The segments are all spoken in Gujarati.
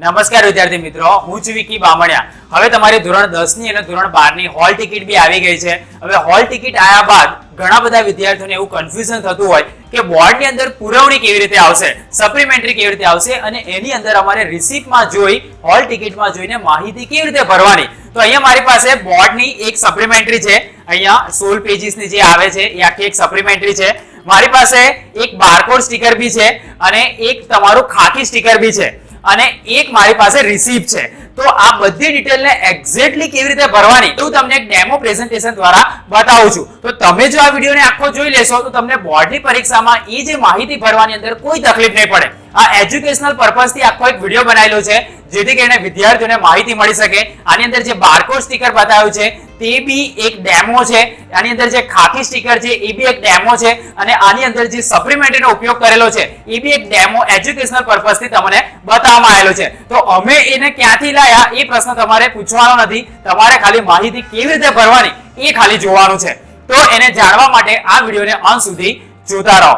નમસ્કાર વિદ્યાર્થી મિત્રો, હું છું વિકી બામણિયા. હવે તમારી ધોરણ 10 ની અને ધોરણ 12 ની હોલ ટિકિટ બી આવી ગઈ છે. હવે હોલ ટિકિટ આવ્યા બાદ ઘણા બધા વિદ્યાર્થીઓને એવું કન્ફ્યુઝન થતું હોય કે બોર્ડની અંદર પુરવણી કેવી રીતે આવશે, સપ્લિમેન્ટરી કેવી રીતે આવશે અને એની અંદર અમારે રિસીપ્ટમાં જોઈ, હોલ ટિકિટમાં જોઈને માહિતી કેવી રીતે ભરવાની. તો અહીંયા મારી પાસે બોર્ડની એક સપ્લિમેન્ટરી છે. અહીંયા 16 પેજીસની જે આવે છે એ આખી એક સપ્લિમેન્ટરી છે. મારી પાસે એક બારકોડ સ્ટીકર બી છે અને એક તમારું ખાકી સ્ટીકર બી છે અને એક મારી પાસે રિસીપ્ટ છે. તો આ બધી ડિટેલને એક્ઝેક્ટલી કેવી રીતે ભરવાની હું તમને એક ડેમો પ્રેઝન્ટેશન દ્વારા બતાવું છું. તો તમે જો આ વિડીયોને આખો જોઈ લેશો તો તમને બોર્ડની પરીક્ષામાં એ જે માહિતી ભરવાની અંદર કોઈ તકલીફ નહીં પડે. આ એજ્યુકેશનલ પર્પઝથી આખો એક વિડીયો બનાવેલો છે જેથી કરીને વિદ્યાર્થીઓને માહિતી મળી શકે. આની અંદર જે બારકોડ સ્ટીકર બતાવ્યું છે તે બી એક ડેમો છે. આની અંદર જે ખાકી સ્ટીકર છે એ બી એક ડેમો છે અને આની અંદર જે સપ્લિમેન્ટરીનો ઉપયોગ કરેલો છે એ બી એક ડેમો એજ્યુકેશનલ પર્પઝથી તમને બતાવવામાં આવેલો છે. તો અમે એને ક્યાંથી લાયા એ પ્રશ્ન તમારે પૂછવાનો નથી. તમારે ખાલી માહિતી કેવી રીતે ભરવાની એ ખાલી જોવાનું છે. તો એને જાણવા માટે આ વિડીયોને અંત સુધી જોતા રહો.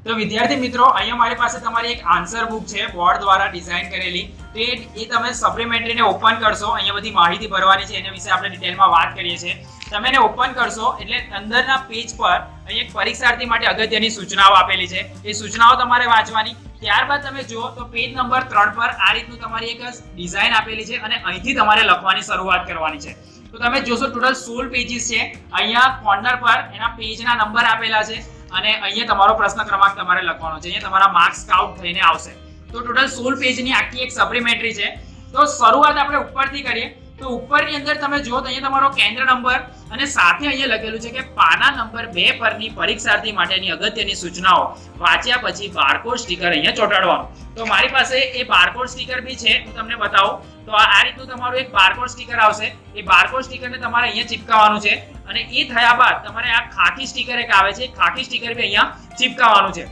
તો વિદ્યાર્થી મિત્રો, અહીંયા મારી પાસે તમારી એક આન્સર બુક છે બોર્ડ દ્વારા ડિઝાઇન કરેલી. તો એ તમે સપ્લિમેન્ટરીને ઓપન કરશો, અહીંયા બધી માહિતી ભરવાની છે, એના વિશે આપણે ડિટેલમાં વાત કરીએ છીએ. તમે એને ઓપન કરશો એટલે અંદરના પેજ પર અહીંયા એક પરીક્ષાર્થી માટે અગત્યની સૂચનાઓ આપેલી છે. એ સૂચનાઓ તમારે વાંચવાની. ત્યારબાદ તમે જુઓ તો પેજ નંબર 3 પર આ રીતનું તમારી એક ડિઝાઇન આપેલી છે અને અહીંથી તમારે લખવાની શરૂઆત કરવાની છે. તો તમે જોશો ટોટલ 16 પેજીસ છે. અહીંયા કોર્નર પર એના પેજના નંબર આપેલા છે અને અહીંયા તમારો પ્રશ્ન ક્રમાંક તમારે લખવાનો છે. અહીંયા તમારા માર્ક્સ કાઉન્ટ થઈને આવશે. તો ટોટલ 16 પેજની આખી એક સપ્લિમેન્ટરી છે. તો શરૂઆત આપણે ઉપરથી કરીએ. તો ઉપરની અંદર તમે જુઓ તો અહીંયા તમારો કેન્દ્ર નંબર અને સાથે અહીંયા લખેલું છે કે પાના નંબર 2 પરની પરીક્ષાર્થી માટેની અગત્યની સૂચનાઓ વાંચ્યા પછી બારકોડ સ્ટીકર અહીંયા ચોંટાડવાનું. તો મારી પાસે એ બારકોડ સ્ટીકર બી છે, હું તમને બતાવું. તો આ રીતનું તમારું એક બારકોડ સ્ટીકર આવશે. એ બારકોડ સ્ટીકરને તમારે અહીંયા ચિપકાવવાનું છે અને એ થયા બાદ તમારે આ ખાકી સ્ટીકર એક આવે છે, ખાકી સ્ટીકર બી અહીંયા ચિપકાવવાનું છે.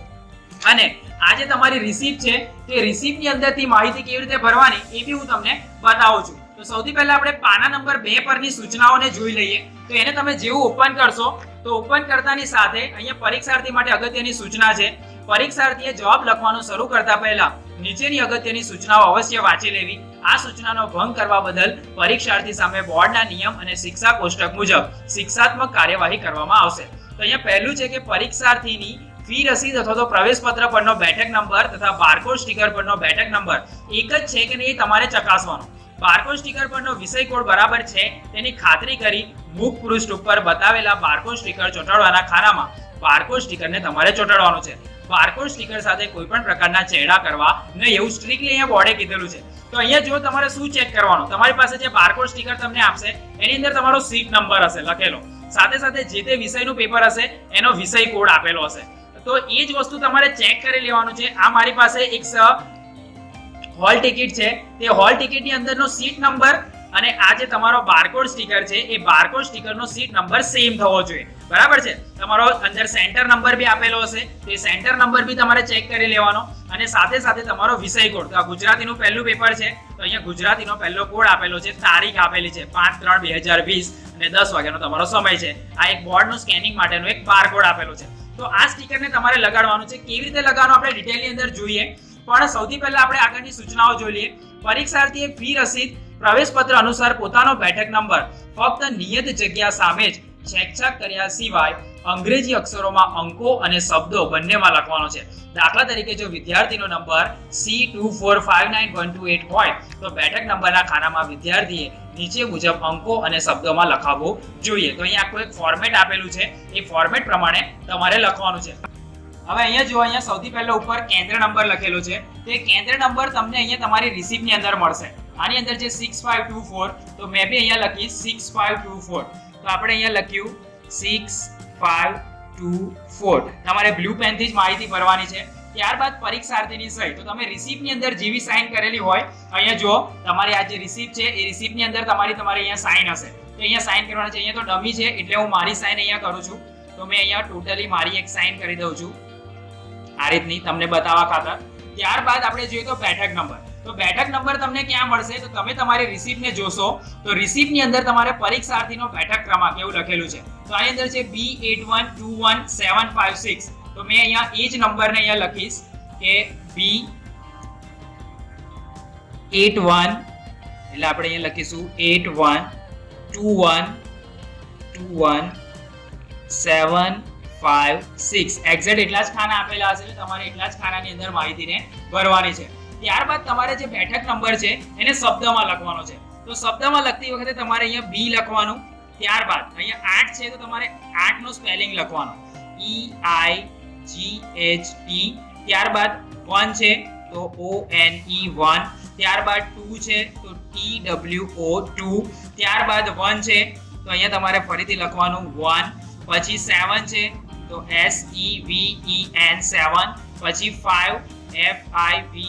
અને આ જે તમારી રિસીપ્ટ છે તે રિસીપ્ટની અંદરથી માહિતી કેવી રીતે ભરવાની એ બી હું તમને બતાવું છું. તો સૌથી પહેલા આપણે પાના નંબર 2 પરની સૂચનાઓને જોઈ લઈએ. તો એને તમે જેવું ઓપન કરશો તો ઓપન કરતાની સાથે અહીંયા પરીક્ષાર્થી માટે અગત્યની સૂચના છે. પરીક્ષાર્થીએ જવાબ લખવાનું શરૂ કરતા પહેલા નીચેની અગત્યની સૂચનાઓ અવશ્ય વાંચી લેવી. આ સૂચનાનો ભંગ કરવા બદલ પરીક્ષાર્થી સામે બોર્ડના નિયમ અને શિક્ષા કોષ્ટક મુજબ શિક્ષાત્મક કાર્યવાહી કરવામાં આવશે. તો અહીંયા પહેલું છે કે પરીક્ષાર્થીની ફી રસીદ અથવા તો પ્રવેશ પત્ર પરનો બેઠક નંબર તથા બારકોડ સ્ટીકર પરનો બેઠક નંબર એક જ છે કે નહીં તમારે ચકાસવાનો. બારકોડ સ્ટીકર પરનો વિષય કોડ બરાબર છે તેની ખાતરી કરી મુખ પૃષ્ઠ ઉપર બતાવેલા બારકોડ સ્ટીકર ચોંટાડવાના ખાનામાં બારકોડ સ્ટીકરને તમારે ચોંટાડવાનું છે. બારકોડ સ્ટીકર સાથે કોઈ પણ પ્રકારના ચેડા કરવા નહીં એવું સ્ટ્રિક્ટલી અહીંયા બોર્ડે કીધેલું છે. તો અહીંયા જો તમારે શું ચેક કરવાનું, તમારી પાસે જે બારકોડ સ્ટીકર તમને આપશે એની અંદર તમારો સીટ નંબર હશે લખેલો, સાથે સાથે જે તે વિષયનું પેપર હશે એનો વિષય કોડ આપેલો હશે. તો એ જ વસ્તુ તમારે ચેક કરી લેવાનું છે. આ મારી પાસે એક હોલ ટિકિટ છે. તે હોલ ટિકિટની અંદરનો સીટ નંબર અને આ જે તમારો બારકોડ સ્ટીકર છે એ બારકોડ સ્ટીકરનો સીટ નંબર સેમ થવો જોઈએ. બરાબર છે. તમારો અંદર સેન્ટર નંબર બી આપેલો હશે, તે સેન્ટર નંબર બી તમારે ચેક કરી લેવાનો અને સાથે સાથે તમારો વિષય કોડ. તો આ ગુજરાતીનું પહેલું પેપર છે તો અહીંયા ગુજરાતીનો પહેલો કોડ આપેલો છે, તારીખ આપેલી છે 5/3/2020 અને 10 વાગ્યાનો તમારો સમય છે. આ એક બોર્ડનું સ્કેનિંગ માટેનો એક બારકોડ આપેલો છે. તો આ સ્ટીકરને તમારે લગાડવાનું છે. કેવી રીતે લગાડવાનું આપણે ડિટેલની અંદર જોઈએ, પણ સૌથી પહેલા આપણે આગળની સૂચનાઓ જોઈ લઈએ. પરીક્ષાર્થીએ ફી રસીદ પ્રવેશ પત્ર અનુસાર પોતાનો બેઠક નંબર ફક્ત નિયત જગ્યા સામે જ છેકછાક કર્યા સિવાય અંગ્રેજી અક્ષરોમાં અંકો અને શબ્દો બંનેમાં લખવાનો છે. દાખલા તરીકે જો વિદ્યાર્થીનો નંબર C2459128 હોય તો બેઠક નંબરના ખાનામાં વિદ્યાર્થીએ નીચે મુજબ અંકો અને શબ્દોમાં લખાવવું જોઈએ. તો અહીંયા આખું એક ફોર્મેટ આપેલું છે, એ ફોર્મેટ પ્રમાણે તમારે લખવાનું છે. હવે અહીંયા જો અહીંયા સૌથી પહેલા ઉપર કેન્દ્ર નંબર લખેલો છે. તે કેન્દ્ર નંબર તમને અહીંયા તમારી રિસીપ્ટની અંદર મળશે. આની અંદર જે 6524 તો મેં બી અહીંયા લખી 6524. તો આપણે અહીંયા લખ્યું 6524. તમારે બ્લુ પેનથી જ માહિતી ભરવાની છે. ત્યારબાદ પરીક્ષાર્થીની સહી. તો તમે રિસીપ્ટની અંદર જેવી સાઇન કરેલી હોય અહીંયા જો તમારી આ જે રિસીપ્ટ છે એ રિસીપ્ટની અંદર તમારી અહીંયા સાઇન હશે. તો અહીંયા સાઇન કરવાની છે. અહીંયા તો ડમી છે એટલે હું મારી સાઇન અહીંયા કરું છું. તો મેં અહીંયા ટોટલી મારી એક સાઇન કરી દઉં છું આ રીતની તમને બતાવવા ખાતર. ત્યારબાદ આપણે જોઈએ તો બેઠક નંબર. તો બેઠક નંબર તમને ક્યાં મળશે? તો તમે તમારી રિસીપ્ટને જોશો તો રિસીપ્ટની અંદર તમારે પરીક્ષાર્થીનો બેઠક ક્રમાંક એવું લખેલું છે. તો આની અંદર છે B81211756. તો મેં અહીંયા એ જ નંબરને અહીંયા લખીશ કે B81 એટલે આપણે અહીંયા લખીશું 81211756. એક્ઝેક્ટ એટલા જ ખાના આપેલા હશે એટલે તમારે એટલા જ ખાનાની અંદર માહિતીને ભરવાની છે. ત્યારબાદ તમારે જે બેઠક નંબર છે એને શબ્દમાં લખવાનો છે. તો શબ્દમાં લખતી વખતે તમારે અહીંયા બી લખવાનું. ત્યારબાદ અહીંયા 8 છે તો તમારે 8 નો સ્પેલિંગ લખવાનો EIGHT. ત્યારબાદ 1 છે તો ONE 1. ત્યારબાદ 2 છે તો TWO 2. ત્યારબાદ 1 છે તો અહીંયા તમારે ફરીથી લખવાનું 1. પછી 7 છે તો SEVEN 7. પછી 5 FIVE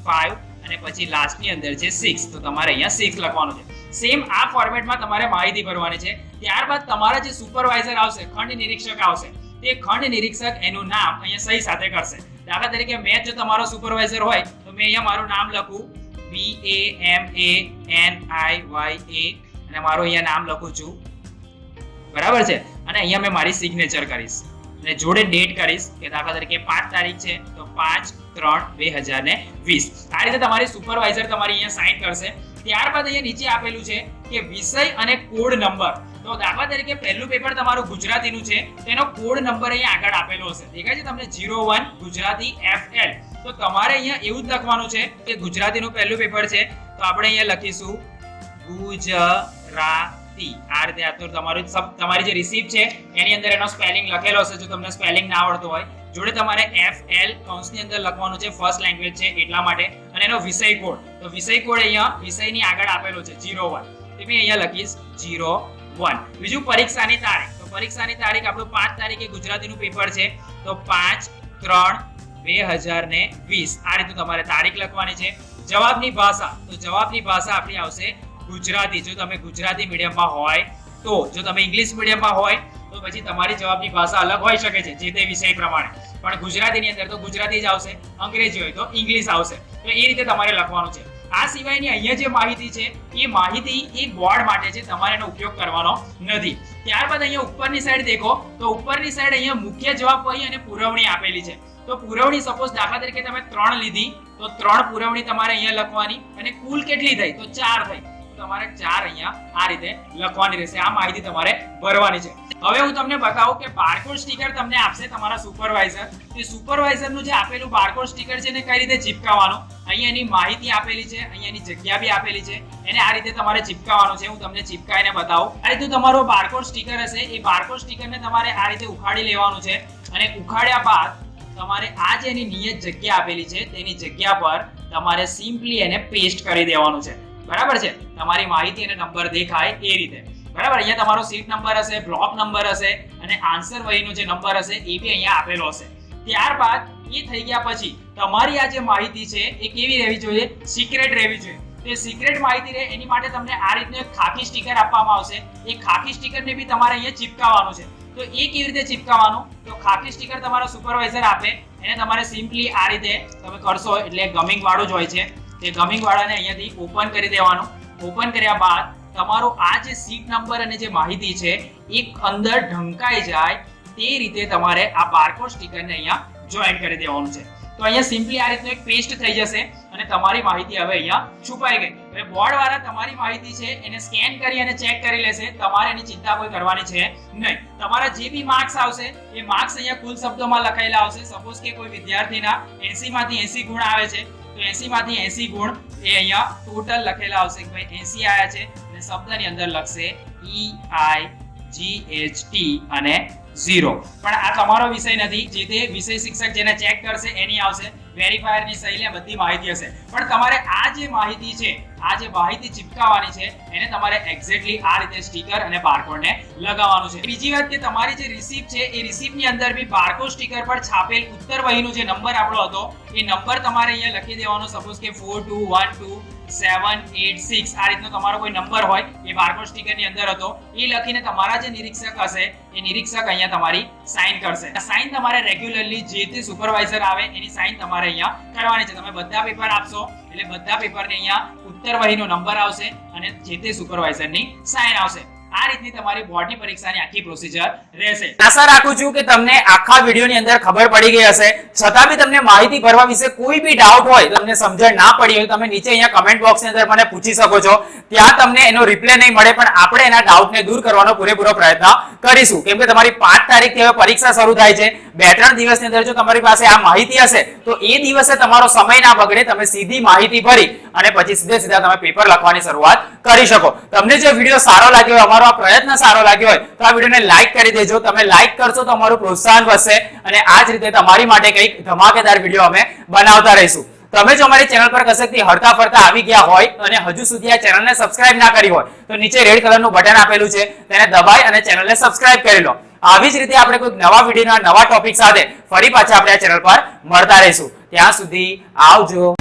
5 અને પછી લાસ્ટની અંદર છે 6. તો તમારે અહીંયા 6 લખવાનું છે. સેમ આ ફોર્મેટમાં તમારે માહિતી ભરવાની છે. ત્યારબાદ તમારા જે સુપરવાઇઝર આવશે, ખંડ નિરીક્ષક આવશે, તે ખંડ નિરીક્ષક એનું નામ અહીંયા સહી સાથે કરશે. દાખલા તરીકે મેં જો તમારો સુપરવાઇઝર હોય તો મેં અહીંયા મારું નામ લખું BAMANIYA અને મારું અહીંયા નામ લખું છું, બરાબર છે. અને અહીંયા મેં મારી સિગ્નેચર કરીશ અને જોડે ડેટ કરીશ કે દાખલા તરીકે 5 તારીખ છે તો 5/3/2020. આ રીતે તમારી સુપરવાઇઝર તમારી અહીંયા સાઇન કરશે. ત્યારબાદ અહીંયા નીચે આપેલું છે કે વિષય અને કોડ નંબર. તો દાખલા તરીકે પહેલું પેપર તમારું ગુજરાતીનું છે તેનો કોડ નંબર અહીંયા આગળ આપેલો હશે, દેખાય છે તમને 01 ગુજરાતી FL. તો તમારે અહીંયા એવું જ લખવાનું છે કે ગુજરાતીનું પહેલું પેપર છે તો આપણે અહીંયા લખીશું ગુજરાતી. આ રીતે આ તો તમારી જે રિસીપ્ટ છે એની અંદર એનો સ્પેલિંગ લખેલો હશે જો તમને સ્પેલિંગ ના આવડતો હોય. જોડે તમારે FL કૌંસની અંદર લખવાનું છે, ફર્સ્ટ લેંગ્વેજ છે એટલા માટે. અને એનો વિષય કોડ, તો વિષય કોડ અહીંયા વિષયની આગળ આપેલો છે 01. તો મેં અહીંયા લખીશ 01. બીજું પરીક્ષાની તારીખ. તો પરીક્ષાની તારીખ આપણું 5 તારીખે ગુજરાતીનું પેપર છે તો 5/3/2020. આ રીતે તમારે તારીખ લખવાની છે. જવાબની ભાષા, તો જવાબની ભાષા આપણી આવશે ગુજરાતી જો તમે ગુજરાતી મીડિયમમાં હોય તો. જો તમે ઇંગ્લિશ મીડિયમમાં હોય તો પછી તમારી જવાબની ભાષા અલગ હોઈ શકે છે જે તે વિષય પ્રમાણે, પણ ગુજરાતીની અંદર તો ગુજરાતી જ આવશે, અંગ્રેજી હોય તો ઇંગ્લિશ આવશે. તો એ રીતે તમારે લખવાનું છે. આ સિવાયની અહીંયા જે માહિતી છે એ માહિતી એ બોર્ડ માટે છે, તમારે એનો ઉપયોગ કરવાનો નથી. ત્યારબાદ અહીંયા ઉપરની સાઈડ દેખો તો ઉપરની સાઈડ અહીંયા મુખ્ય જવાબ વહી અને પુરવણી આપેલી છે. તો પુરવણી સપોઝ દાખલા તરીકે તમે 3 લીધી તો 3 પુરવણી તમારે અહીંયા લખવાની અને કુલ કેટલી થઈ તો 4 થઈ. તમારે 4 અહીંયા આ રીતે લખવાની રહેશે. આ માહિતી તમારે ભરવાની છે. હવે હું તમને બતાવું કે બારકોડ સ્ટીકર તમને આપશે તમારા સુપરવાઇઝર. તે સુપરવાઇઝરનું જે આપેલું બારકોડ સ્ટીકર છે એને કઈ રીતે ચિપકાવવાનું, અહીંયા એની માહિતી આપેલી છે, અહીંયા એની જગ્યા બી આપેલી છે, એને આ રીતે તમારે ચિપકાવવાનું છે. હું તમને ચિપકાવીને બતાવું. આ રીતે તમારો બારકોડ સ્ટીકર હશે, એ બારકોડ સ્ટીકરને તમારે આ રીતે ઉખાડી લેવાનું છે અને ઉખાડ્યા બાદ તમારે આ જે એની નિયત જગ્યા આપેલી છે તેની જગ્યા પર તમારે સિમ્પલી એને પેસ્ટ કરી દેવાનું છે, બરાબર છે. તમારી માહિતી અને નંબર દેખાય એ રીતે, બરાબર. અહીંયા તમારો સીટ નંબર હશે, બ્લોક નંબર હશે અને આન્સર વહીનો જે નંબર હશે એ બી અહીંયા આપેલો હશે. ત્યારબાદ એ થઈ ગયા પછી તમારી આ જે માહિતી છે એ કેવી રહેવી જોઈએ? સિક્રેટ રહેવી જોઈએ. તે સિક્રેટ માહિતી રહે એની માટે તમને આ રીતનું એક ખાકી સ્ટીકર આપવામાં આવશે. એ ખાકી સ્ટીકરને બી તમારે અહીંયા ચિપકાવવાનું છે. તો એ કેવી રીતે ચિપકાવવાનું? તો ખાકી સ્ટીકર તમારો સુપરવાઇઝર આપે, એને તમારે સિમ્પલી આ રીતે તમે કરશો એટલે ગમિંગ વાળું જ હોય છે. તે ગમિંગ વાળાને અહીંયાથી ઓપન કરી દેવાનું. ઓપન કર્યા બાદ તમારો આ જે સીટ નંબર અને જે માહિતી છે એ અંદર ઢંકાઈ જાય તે રીતે તમારે આ બારકોડ સ્ટીકરને અહીંયા જોઈન કરી દેવાનું છે. તો અહીંયા સિમ્પલી આ રીતનું એક પેસ્ટ થઈ જશે અને તમારી માહિતી હવે અહીંયા છુપાઈ ગઈ. હવે બોર્ડ વાળા તમારી માહિતી છે એને સ્કેન કરી અને ચેક કરી લેશે. તમારે એની ચિંતા કોઈ કરવાની છે નહીં. તમારા જે બી માર્ક્સ આવશે એ માર્ક્સ અહીંયા કુલ શબ્દોમાં લખાયેલા આવશે. સપોઝ કે કોઈ વિદ્યાર્થીના 80 માંથી 80 ગુણ આવે છે તો 80 માંથી 80 ગુણ એ અહીંયા ટોટલ લખેલા આવશે કે ભાઈ 80 આયા છે અને શબ્દની અંદર લખશે EIGHT અને 0. પણ આ તમારો વિષય નથી, જે તે વિષય શિક્ષક જેને ચેક કરશે એની આવશે. વેરીફાયરની સહી લે બધી માહિતી હશે. પણ તમારે આ જે માહિતી છે, આ જે માહિતી ચિપકાવવાની છે એને તમારે એક્ઝેક્ટલી આ રીતે સ્ટીકર અને બારકોડને લગાવવાનું છે. બીજી વાત કે તમારી જે રિસીપ્ટ છે એ રિસીપ્ટની અંદર બી બારકોડ સ્ટીકર પર છાપેલ ઉત્તર વહીનો જે નંબર આપણો હતો એ નંબર તમારે અહીંયા લખી દેવાનો. સપોઝ કે 4212 786 આ રીતનો તમારો કોઈ નંબર હોય એ બારકોડ સ્ટીકરની અંદર હતો એ લખીને તમારા જે નિરીક્ષક હશે એ નિરીક્ષક અહીંયા તમારી સાઇન કરશે. આ સાઇન તમારે રેગ્યુલરલી જે તે સુપરવાઇઝર આવે એની સાઇન તમારે અહીંયા કરવાની છે. તમે બધા પેપર આપશો એટલે બધા પેપરને અહીંયા ઉત્તરવહીનો નંબર આવશે અને જે તે સુપરવાઇઝરની સાઇન આવશે. આ રીતની તમારી બોર્ડની પરીક્ષાની આખી પ્રોસિજર રહેશે. આશા રાખું છું કે તમને આખા વિડિયોની અંદર ખબર પડી ગઈ હશે. છતાં બી તમને માહિતી ભરવા વિશે કોઈ બી ડાઉટ હોય, તમને સમજણ ના પડી હોય, તમે નીચે અહીંયા કમેન્ટ બોક્સની અંદર મને પૂછી શકો છો. ત્યાં તમને એનો રિપ્લાય નહીં મળે, પણ આપણે એના ડાઉટને દૂર કરવાનો પૂરેપૂરો પ્રયત્ન કરીશું. કેમ કે તમારી 5 તારીખથી હવે પરીક્ષા શરૂ થાય છે. 2-3 દિવસની અંદર જો તમારી પાસે આ માહિતી હશે તો એ દિવસે તમારો સમય ના બગડે, તમે સીધી માહિતી ભરી અને પછી સીધા તમે પેપર લખવાની શરૂઆત કરી શકો. તમને જે વિડીયો સારો લાગ્યો હોય, અમારો આ પ્રયત્ન સારો લાગ્યો હોય તો આ વિડીયોને લાઈક કરી દેજો. તમે લાઈક કરશો તો અમારું પ્રોત્સાહન વધશે અને આ જ રીતે તમારી માટે કંઈક ધમાકેદાર વિડીયો અમે બનાવતા રહીશું. તમે જો અમારી ચેનલ પર કશેકથી હરતા ફરતા આવી ગયા હોય અને હજુ સુધી આ ચેનલને સબસ્ક્રાઇબ ના કરી હોય તો નીચે રેડ કલરનું બટન આપેલું છે, તેને દબાઈ અને ચેનલને સબસ્ક્રાઇબ કરી લો. આવી જ રીતે આપણે કોઈક નવા વિડીયોના નવા ટોપિક સાથે ફરી પાછા આપણે આ ચેનલ પર મળતા રહીશું. ત્યાં સુધી આવજો.